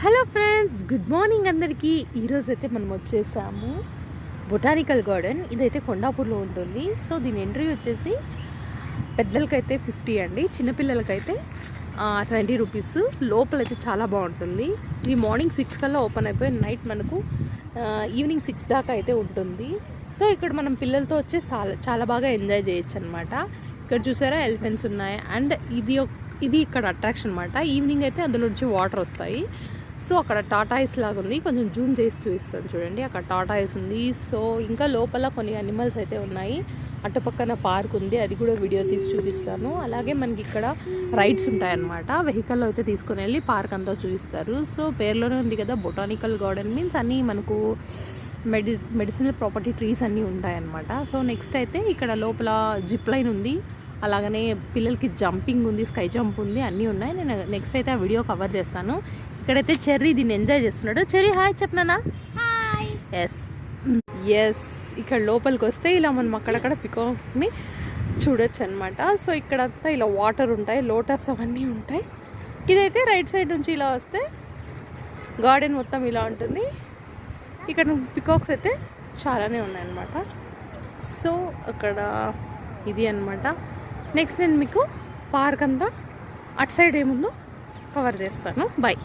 Hello friends, good morning అందరికీ. ఈరోజు అయితే మనం వచ్చేసాము బొటానికల్ గార్డెన్. ఇదైతే కొండాపూర్లో ఉంటుంది. సో దీని ఎంట్రీ వచ్చేసి పెద్దలకైతే 50 అండి, చిన్నపిల్లలకైతే 20 రూపీస్. లోపలైతే చాలా బాగుంటుంది. ఇది మార్నింగ్ 6 కల్లా ఓపెన్ అయిపోయి నైట్ మనకు ఈవినింగ్ 6 దాకా అయితే ఉంటుంది. సో ఇక్కడ మనం పిల్లలతో వచ్చి చాలా బాగా ఎంజాయ్ చేయొచ్చు అనమాట. ఇక్కడ చూసారా ఎలిఫెంట్స్ ఉన్నాయి. అండ్ ఇది ఇక్కడ అట్రాక్షన్ అనమాట. ఈవినింగ్ అయితే అందులో నుంచి వాటర్ వస్తాయి. సో అక్కడ టాటాయిస్ లాగా ఉంది, కొంచెం జూమ్ చేసి చూపిస్తాను చూడండి. అక్కడ టాటాయిస్ ఉంది. సో ఇంకా లోపల కొన్ని అనిమల్స్ అయితే ఉన్నాయి. అటుపక్కన పార్క్ ఉంది, అది కూడా వీడియో తీసి చూపిస్తాను. అలాగే మనకి ఇక్కడ రైడ్స్ ఉంటాయన్నమాట. వెహికల్లో అయితే తీసుకుని వెళ్ళి పార్క్ అంతా చూపిస్తారు. సో పేర్లోనే ఉంది కదా బొటానికల్ గార్డెన్, మీన్స్ అన్నీ మనకు మెడిసినల్ ప్రాపర్టీ ట్రీస్ అన్నీ ఉంటాయన్నమాట. సో నెక్స్ట్ అయితే ఇక్కడ లోపల జిప్ లైన్ ఉంది, అలాగనే పిల్లలకి జంపింగ్ ఉంది, స్కై జంప్ ఉంది, అన్నీ ఉన్నాయి. నేను నెక్స్ట్ అయితే ఆ వీడియో కవర్ చేస్తాను. ఇక్కడైతే చెర్రీ దీన్ని ఎంజాయ్ చేస్తున్నాడు. చెర్రీ హాయ్ చెప్పనా? హాయ్. ఎస్ ఇక్కడ లోపలికి వస్తే ఇలా మనం అక్కడక్కడ పికాక్ని చూడొచ్చు అనమాట. సో ఇక్కడంతా ఇలా వాటర్ ఉంటాయి, లోటస్ అవన్నీ ఉంటాయి. ఇదైతే రైట్ సైడ్ నుంచి ఇలా వస్తే గార్డెన్ మొత్తం ఇలా ఉంటుంది. ఇక్కడ పికాక్స్ అయితే చాలానే ఉన్నాయన్నమాట. సో అక్కడ ఇది అనమాట. నెక్స్ట్ నేను మీకు పార్క్ అంతా అటు సైడ్ ఏముందో కవర్ చేస్తాను. బాయ్.